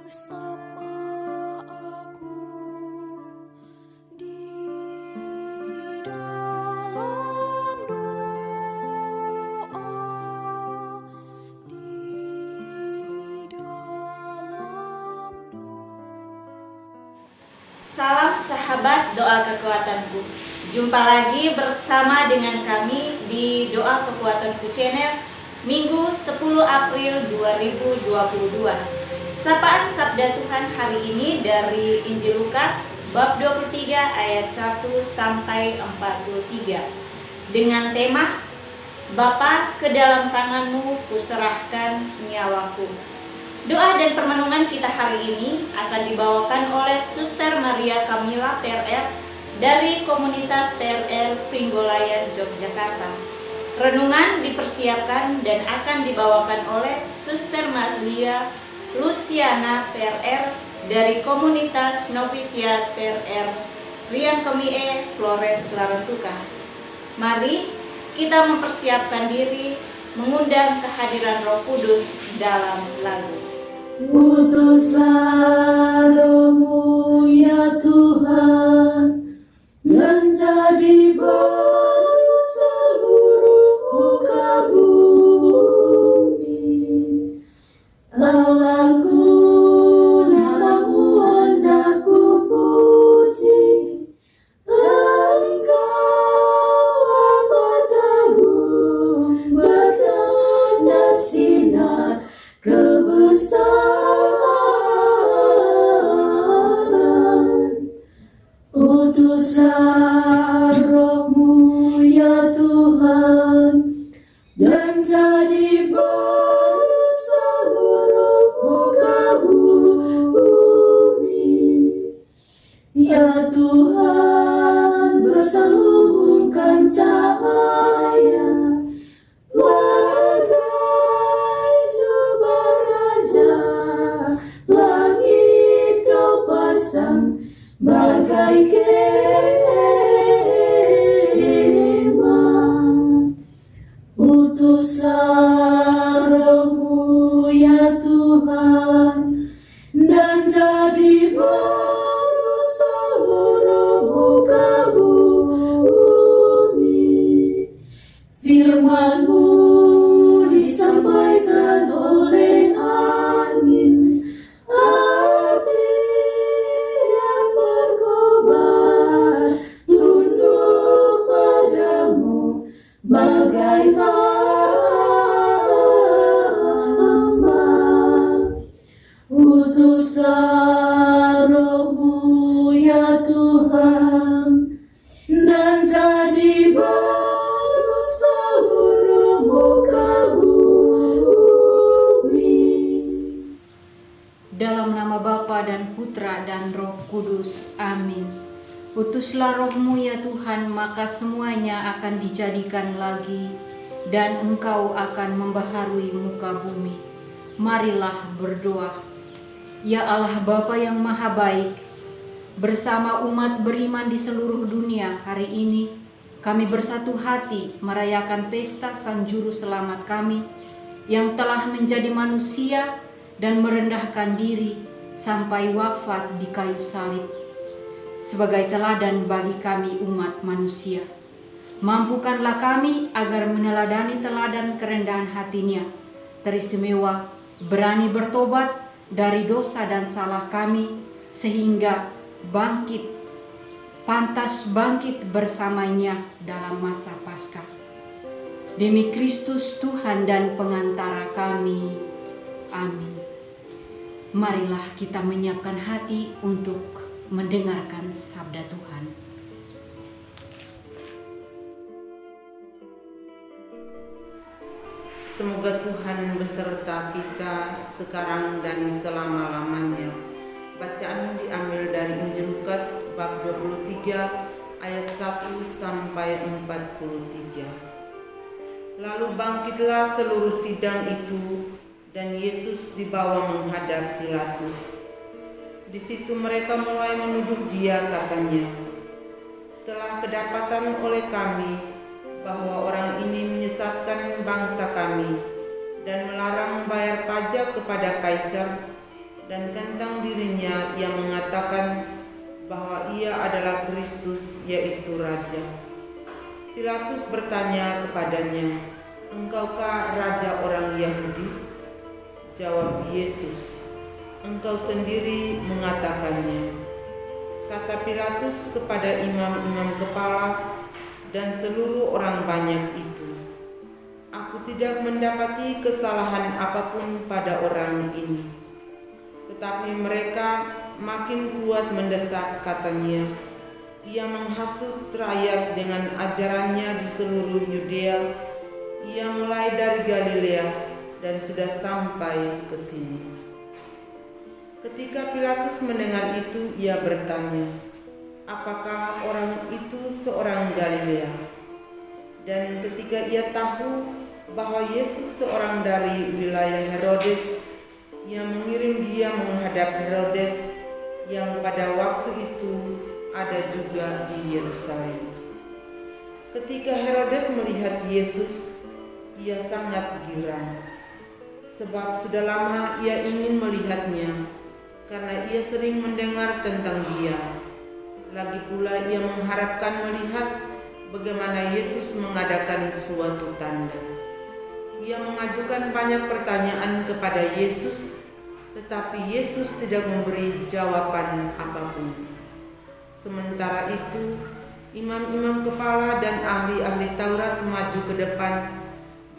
bersama aku di dalam doa, di dalam doa. Salam sahabat doa kekuatanku. Jumpa lagi bersama dengan kami di Doa Kekuatanku Channel Minggu 10 April 2022. Sapaan Sabda Tuhan hari ini dari Injil Lukas bab 23 ayat 1 sampai 43 dengan tema Bapa, ke dalam tanganmu kuserahkan nyawaku. Doa dan permenungan kita hari ini akan dibawakan oleh Suster Maria Kamila PRR dari komunitas PRR Pringgolayan Yogyakarta. Renungan dipersiapkan dan akan dibawakan oleh Suster Maria Luciana PRR dari komunitas Novisiat PRR Rian Kemie Flores Larantuka. Mari kita mempersiapkan diri mengundang kehadiran Roh Kudus dalam lagu. Utuslah Roh-Mu ya Tuhan, menjadi baru seluruh muka bumi. Allahku, nama-Mu hendak ku puji, Engkau amat agung, berkenan dan sinar kebesaran. Utuslah Roh-Mu ya Tuhan, dan jadi baru seluruh muka bumi. Ya Tuhan, berselubungkan cahaya bagai jubah raja, langit Kau pasang bagai kemah. Utuslah Roh-Mu ya Tuhan, dan jadi baru seluruh muka bumi. Firman-Mu disampaikan oleh angin, api yang berkobar, tunduk padamu bagai hamba. Utuslah Roh-Mu ya Tuhan, dan jadi baru seluruh muka bumi. Dalam nama Bapa dan Putra dan Roh Kudus. Amin. Utuslah Roh-Mu ya Tuhan, maka semuanya akan dijadikan lagi, dan Engkau akan membaharui muka bumi. Marilah berdoa. Ya Allah Bapa yang Maha Baik, bersama umat beriman di seluruh dunia hari ini, kami bersatu hati merayakan pesta Sang Juru Selamat kami yang telah menjadi manusia dan merendahkan diri sampai wafat di kayu salib sebagai teladan bagi kami umat manusia. Mampukanlah kami agar meneladani teladan kerendahan hatinya, teristimewa berani bertobat dari dosa dan salah kami, sehingga pantas bangkit bersamanya dalam masa Paskah. Demi Kristus Tuhan dan pengantara kami. Amin. Marilah kita menyiapkan hati untuk mendengarkan sabda Tuhan. Semoga Tuhan beserta kita sekarang dan selama-lamanya. Bacaan diambil dari Injil Lukas bab 23 ayat 1 sampai 43. Lalu bangkitlah seluruh sidang itu, dan Yesus dibawa menghadap Pilatus. Di situ mereka mulai menuduh Dia, katanya, "Telah kedapatan oleh kami bahwa orang ini menyesatkan bangsa kami dan melarang membayar pajak kepada Kaisar dan tentang dirinya ia mengatakan bahwa ia adalah Kristus, yaitu Raja. Pilatus bertanya kepadanya, "Engkaukah Raja orang Yahudi?" Jawab Yesus, "Engkau sendiri mengatakannya." Kata Pilatus kepada imam-imam kepala dan seluruh orang banyak itu, "Aku tidak mendapati kesalahan apapun pada orang ini." Tetapi mereka makin kuat mendesak, katanya, "Ia menghasut rakyat dengan ajarannya di seluruh Yudea. Ia mulai dari Galilea dan sudah sampai ke sini." Ketika Pilatus mendengar itu, ia bertanya, "Apakah orang itu seorang Galilea?" Dan ketika ia tahu bahwa Yesus seorang dari wilayah Herodes, ia mengirim dia menghadap Herodes yang pada waktu itu ada juga di Yerusalem. Ketika Herodes melihat Yesus, ia sangat girang, sebab sudah lama ia ingin melihatnya, karena ia sering mendengar tentang dia. Lagi pula ia mengharapkan melihat bagaimana Yesus mengadakan suatu tanda. Ia mengajukan banyak pertanyaan kepada Yesus, tetapi Yesus tidak memberi jawaban apapun. Sementara itu, imam-imam kepala dan ahli-ahli Taurat maju ke depan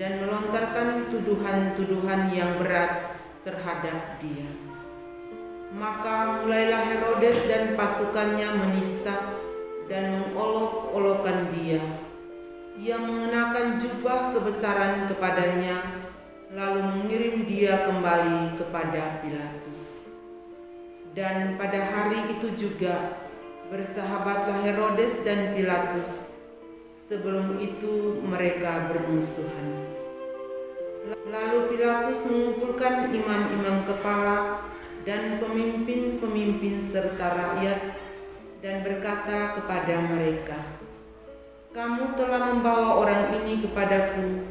dan melontarkan tuduhan-tuduhan yang berat terhadap dia. Maka mulailah Herodes dan pasukannya menista dan mengolok-olokkan dia. Ia mengenakan jubah kebesaran kepadanya, lalu mengirim dia kembali kepada Pilatus. Dan pada hari itu juga bersahabatlah Herodes dan Pilatus. Sebelum itu mereka bermusuhan. Lalu Pilatus mengumpulkan imam-imam kepala dan pemimpin-pemimpin serta rakyat dan berkata kepada mereka, "Kamu telah membawa orang ini kepadaku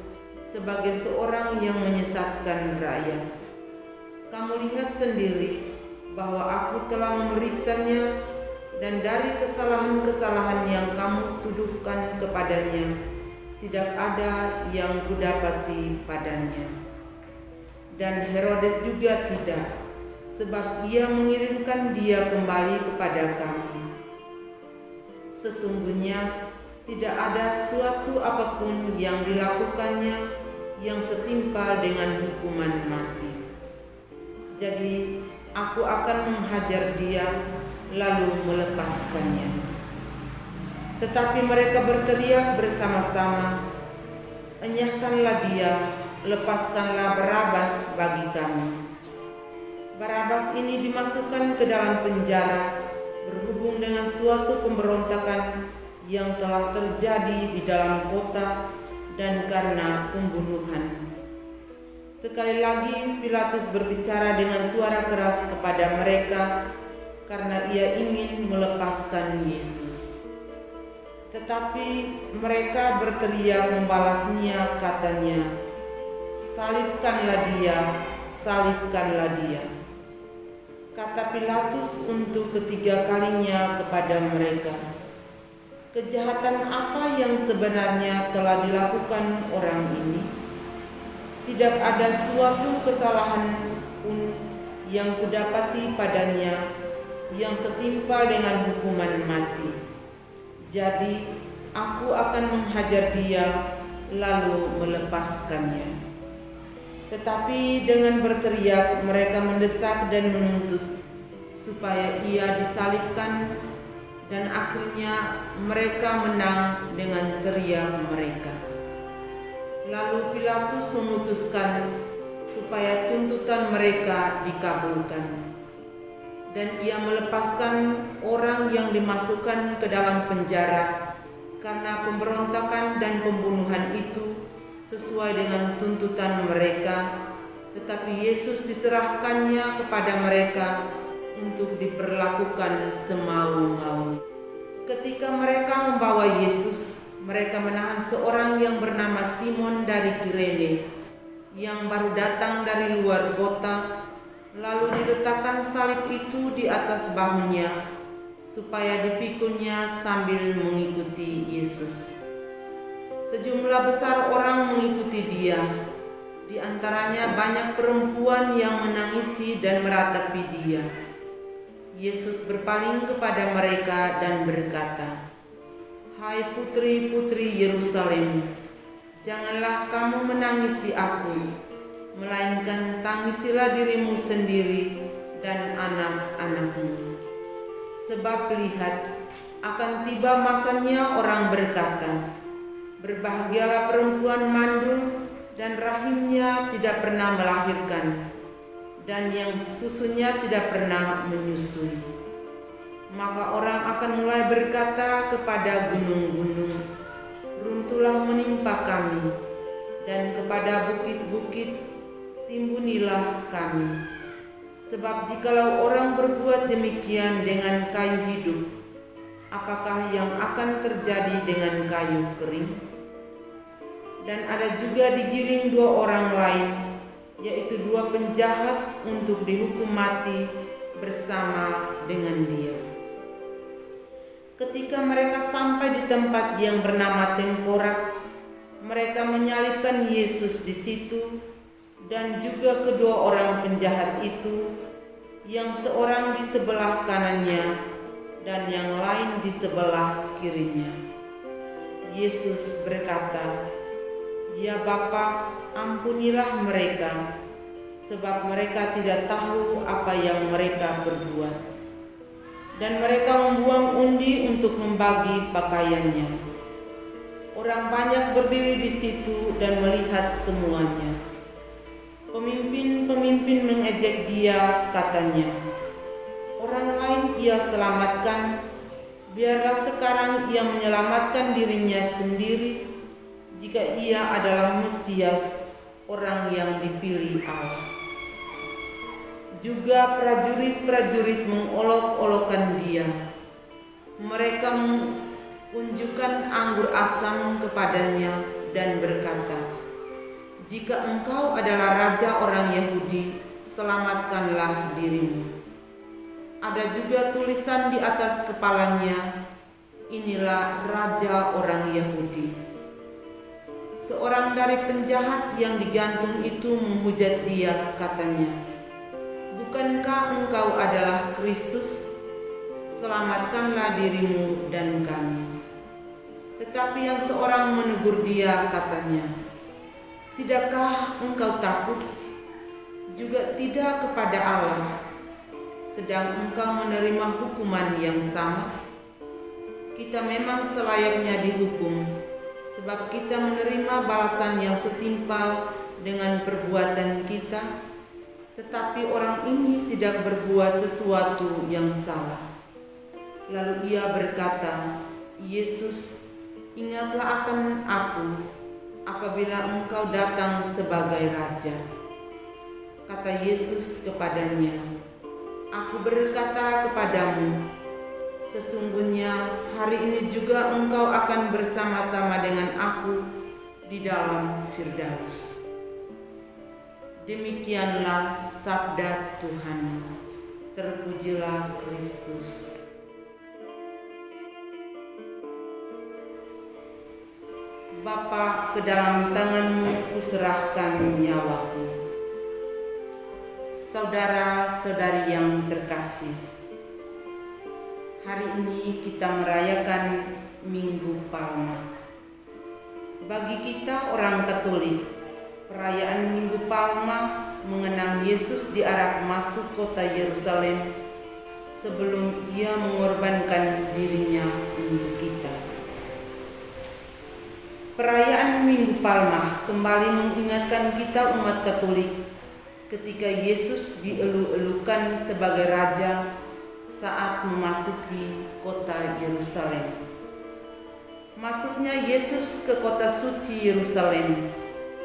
sebagai seorang yang menyesatkan rakyat. Kamu lihat sendiri bahwa aku telah memeriksanya, dan dari kesalahan-kesalahan yang kamu tuduhkan kepadanya, tidak ada yang kudapati padanya. Dan Herodes juga tidak, sebab ia mengirimkan dia kembali kepada kami. Sesungguhnya tidak ada suatu apapun yang dilakukannya yang setimpal dengan hukuman mati. Jadi aku akan menghajar dia lalu melepaskannya." Tetapi mereka berteriak bersama-sama, "Enyahkanlah dia, lepaskanlah Barabas bagi kami." Barabas ini dimasukkan ke dalam penjara berhubung dengan suatu pemberontakan yang telah terjadi di dalam kota dan karena pembunuhan. Sekali lagi Pilatus berbicara dengan suara keras kepada mereka karena ia ingin melepaskan Yesus. Tetapi mereka berteriak membalasnya, katanya, "Salibkanlah dia, salibkanlah dia." Kata Pilatus untuk ketiga kalinya kepada mereka, "Kejahatan apa yang sebenarnya telah dilakukan orang ini? Tidak ada suatu kesalahan pun yang kudapati padanya yang setimpal dengan hukuman mati. Jadi aku akan menghajar dia lalu melepaskannya." Tetapi dengan berteriak mereka mendesak dan menuntut supaya ia disalibkan, dan akhirnya mereka menang dengan teriak mereka. Lalu Pilatus memutuskan supaya tuntutan mereka dikabulkan, dan ia melepaskan orang yang dimasukkan ke dalam penjara karena pemberontakan dan pembunuhan itu sesuai dengan tuntutan mereka, tetapi Yesus diserahkannya kepada mereka untuk diperlakukan semau-maunya. Ketika mereka membawa Yesus, mereka menahan seorang yang bernama Simon dari Kirene, yang baru datang dari luar kota, Lalu diletakkan salib itu di atas bahunya, supaya dipikulnya sambil mengikuti Yesus. Sejumlah besar orang mengikuti dia. Di antaranya banyak perempuan yang menangisi dan meratapi dia. Yesus berpaling kepada mereka dan berkata, "Hai putri-putri Yerusalem, janganlah kamu menangisi aku, melainkan tangisilah dirimu sendiri dan anak-anakmu. Sebab lihat, akan tiba masanya orang berkata, berbahagialah perempuan mandul dan rahimnya tidak pernah melahirkan, dan yang susunya tidak pernah menyusui. Maka orang akan mulai berkata kepada gunung-gunung, runtuhlah menimpa kami, dan kepada bukit-bukit, timbunilah kami. Sebab jikalau orang berbuat demikian dengan kayu hidup, apakah yang akan terjadi dengan kayu kering?" Dan ada juga digiring 2 orang lain, yaitu 2 penjahat untuk dihukum mati bersama dengan dia. Ketika mereka sampai di tempat yang bernama Tengkorak, mereka menyalibkan Yesus di situ, dan juga kedua orang penjahat itu, yang seorang di sebelah kanannya dan yang lain di sebelah kirinya. Yesus berkata, "Ya Bapa, ampunilah mereka, sebab mereka tidak tahu apa yang mereka perbuat." Dan mereka membuang undi untuk membagi pakaiannya. Orang banyak berdiri di situ dan melihat semuanya. Pemimpin-pemimpin mengejek dia, katanya, "Orang lain ia selamatkan, biarlah sekarang ia menyelamatkan dirinya sendiri, jika ia adalah Mesias, orang yang dipilih Allah." Juga prajurit-prajurit mengolok-olokkan dia. Mereka menunjukkan anggur asam kepadanya dan berkata, "Jika engkau adalah raja orang Yahudi, selamatkanlah dirimu." Ada juga tulisan di atas kepalanya, "Inilah raja orang Yahudi." Seorang dari penjahat yang digantung itu menghujat dia, katanya, "Bukankah engkau adalah Kristus? Selamatkanlah dirimu dan kami." Tetapi yang seorang menegur dia, katanya, "Tidakkah engkau takut? Juga tidak kepada Allah, sedang engkau menerima hukuman yang sama? Kita memang selayaknya dihukum, sebab kita menerima balasan yang setimpal dengan perbuatan kita. Tetapi orang ini tidak berbuat sesuatu yang salah." Lalu ia berkata, "Yesus, ingatlah akan aku apabila engkau datang sebagai raja." Kata Yesus kepadanya, "Aku berkata kepadamu, sesungguhnya hari ini juga engkau akan bersama-sama dengan aku di dalam Firdaus." Demikianlah sabda Tuhan. Terpujilah Kristus. Bapa, ke dalam tangan-Mu kuserahkan nyawaku. Saudara-saudari yang terkasih, hari ini kita merayakan Minggu Palma. Bagi kita orang Katolik, perayaan Minggu Palma mengenang Yesus diarak masuk kota Yerusalem sebelum ia mengorbankan dirinya untuk kita. Perayaan Minggu Palma kembali mengingatkan kita umat Katolik ketika Yesus dielu-elukan sebagai Raja saat memasuki kota Yerusalem. Masuknya Yesus ke kota suci Yerusalem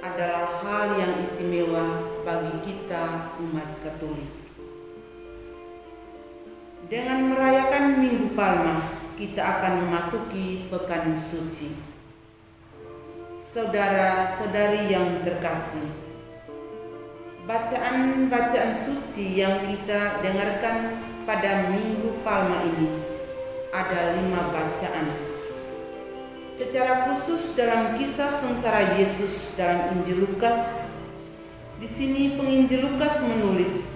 adalah hal yang istimewa bagi kita umat Katolik. Dengan merayakan Minggu Palma, kita akan memasuki Pekan Suci. Saudara-saudari yang terkasih, Bacaan-bacaan suci yang kita dengarkan pada Minggu Palma ini ada 5 bacaan. Secara khusus dalam kisah sengsara Yesus dalam Injil Lukas, di sini penginjil Lukas menulis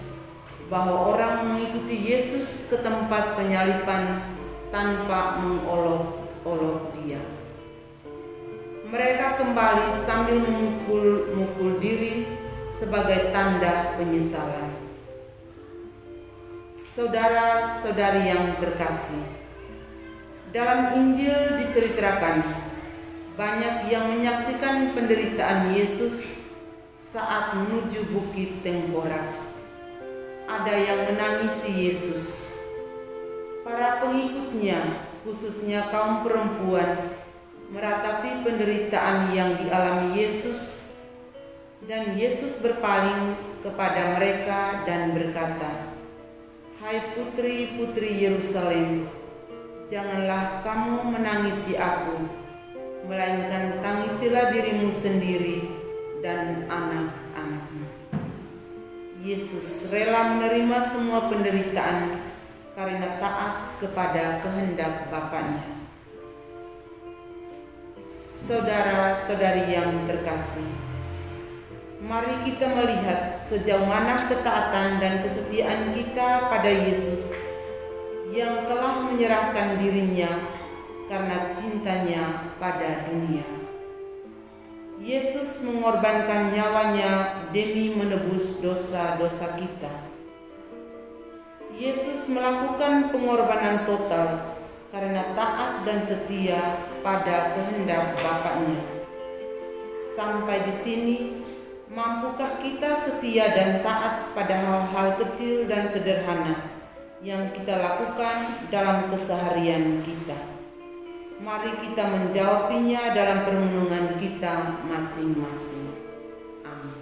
bahwa orang mengikuti Yesus ke tempat penyaliban tanpa mengolok-olok dia. Mereka kembali sambil memukul diri sebagai tanda penyesalan. Saudara-saudari yang terkasih, dalam Injil diceritakan banyak yang menyaksikan penderitaan Yesus saat menuju Bukit Tengkorak. Ada yang menangisi Yesus. Para pengikutnya, khususnya kaum perempuan, meratapi penderitaan yang dialami Yesus, dan Yesus berpaling kepada mereka dan berkata, "Hai putri-putri Yerusalem, janganlah kamu menangisi aku, melainkan tangisilah dirimu sendiri dan anak-anakmu." Yesus rela menerima semua penderitaan karena taat kepada kehendak Bapaknya. Saudara-saudari yang terkasih, mari kita melihat sejauh mana ketaatan dan kesetiaan kita pada Yesus yang telah menyerahkan dirinya karena cintanya pada dunia. Yesus mengorbankan nyawanya demi menebus dosa-dosa kita. Yesus melakukan pengorbanan total karena taat dan setia pada kehendak Bapaknya. Sampai di sini, mampukah kita setia dan taat pada hal-hal kecil dan sederhana yang kita lakukan dalam keseharian kita? Mari kita menjawabinya dalam perenungan kita masing-masing. Amin.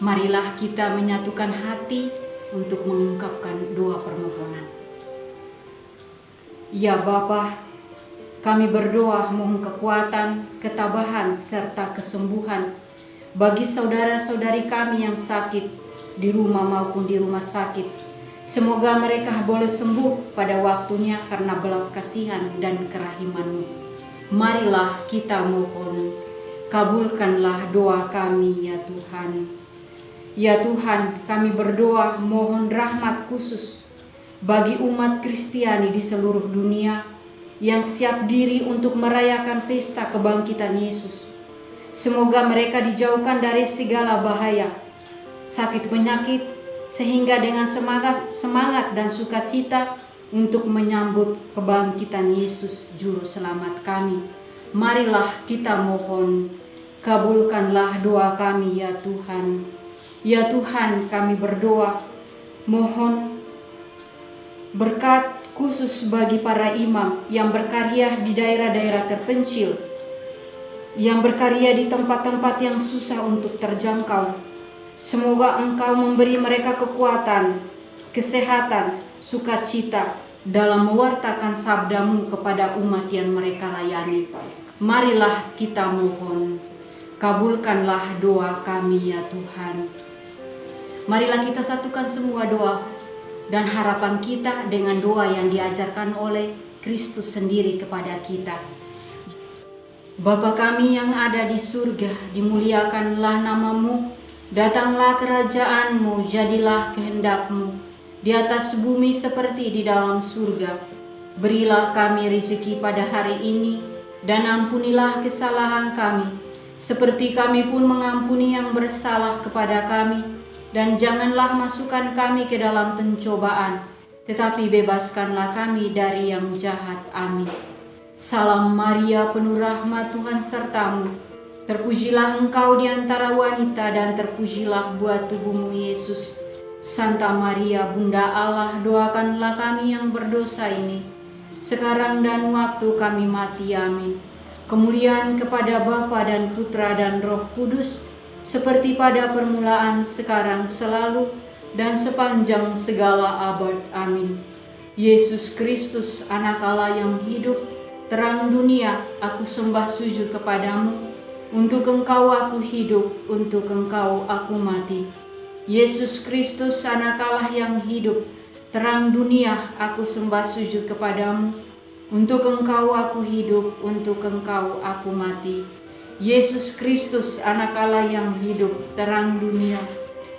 Marilah kita menyatukan hati untuk mengungkapkan doa permohonan. Ya Bapa, kami berdoa mohon kekuatan, ketabahan, serta kesembuhan bagi saudara-saudari kami yang sakit di rumah maupun di rumah sakit. Semoga mereka boleh sembuh pada waktunya karena belas kasihan dan kerahiman-Mu. Marilah kita mohon, kabulkanlah doa kami ya Tuhan. Ya Tuhan, kami berdoa mohon rahmat khusus bagi umat Kristiani di seluruh dunia yang siap diri untuk merayakan pesta kebangkitan Yesus. Semoga mereka dijauhkan dari segala bahaya, sakit penyakit, sehingga dengan semangat dan sukacita untuk menyambut kebangkitan Yesus Juru Selamat kami. Marilah kita mohon, kabulkanlah doa kami ya Tuhan. Ya Tuhan, kami berdoa mohon berkat khusus bagi para imam yang berkarya di daerah-daerah terpencil, yang berkarya di tempat-tempat yang susah untuk terjangkau. Semoga Engkau memberi mereka kekuatan, kesehatan, sukacita dalam mewartakan sabda-Mu kepada umat yang mereka layani. Marilah kita mohon, kabulkanlah doa kami ya Tuhan. Marilah kita satukan semua doa dan harapan kita dengan doa yang diajarkan oleh Kristus sendiri kepada kita. Bapa kami yang ada di surga, dimuliakanlah nama-Mu, datanglah kerajaan-Mu, jadilah kehendak-Mu di atas bumi seperti di dalam surga. Berilah kami rezeki pada hari ini, dan ampunilah kesalahan kami, seperti kami pun mengampuni yang bersalah kepada kami. Dan janganlah masukkan kami ke dalam pencobaan, tetapi bebaskanlah kami dari yang jahat. Amin. Salam Maria, penuh rahmat, Tuhan serta-Mu. Terpujilah Engkau di antara wanita, dan terpujilah buah tubuh-Mu, Yesus. Santa Maria, Bunda Allah, doakanlah kami yang berdosa ini, sekarang dan waktu kami mati. Amin. Kemuliaan kepada Bapa dan Putra dan Roh Kudus, seperti pada permulaan, sekarang, selalu, dan sepanjang segala abad. Amin. Yesus Kristus, Anak Allah yang hidup, terang dunia, aku sembah sujud kepadamu. Untuk Engkau aku hidup, untuk Engkau aku mati. Yesus Kristus, Anak Allah yang hidup, terang dunia, aku sembah sujud kepadamu. Untuk Engkau aku hidup, untuk Engkau aku mati. Yesus Kristus, Anak Allah yang hidup, terang dunia,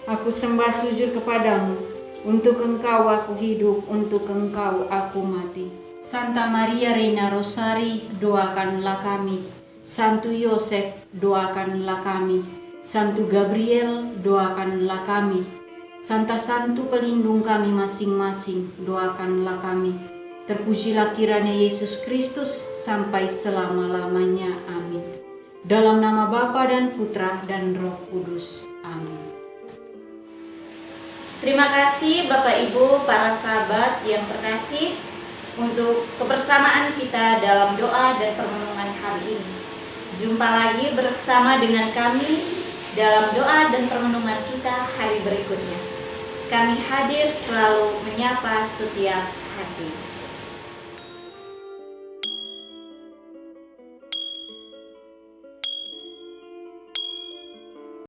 aku sembah sujud kepadamu. Untuk Engkau aku hidup, untuk Engkau aku mati. Santa Maria Reina Rosari, doakanlah kami. Santo Yosef, doakanlah kami. Santo Gabriel, doakanlah kami. Santo pelindung kami masing-masing, doakanlah kami. Terpujilah kiranya Yesus Kristus sampai selama-lamanya. Amin. Dalam nama Bapa dan Putra dan Roh Kudus. Amin. Terima kasih Bapak Ibu, para sahabat yang terkasih, untuk kebersamaan kita dalam doa dan permenungan hari ini. Jumpa lagi bersama dengan kami dalam doa dan permenungan kita hari berikutnya. Kami hadir selalu menyapa setiap hati.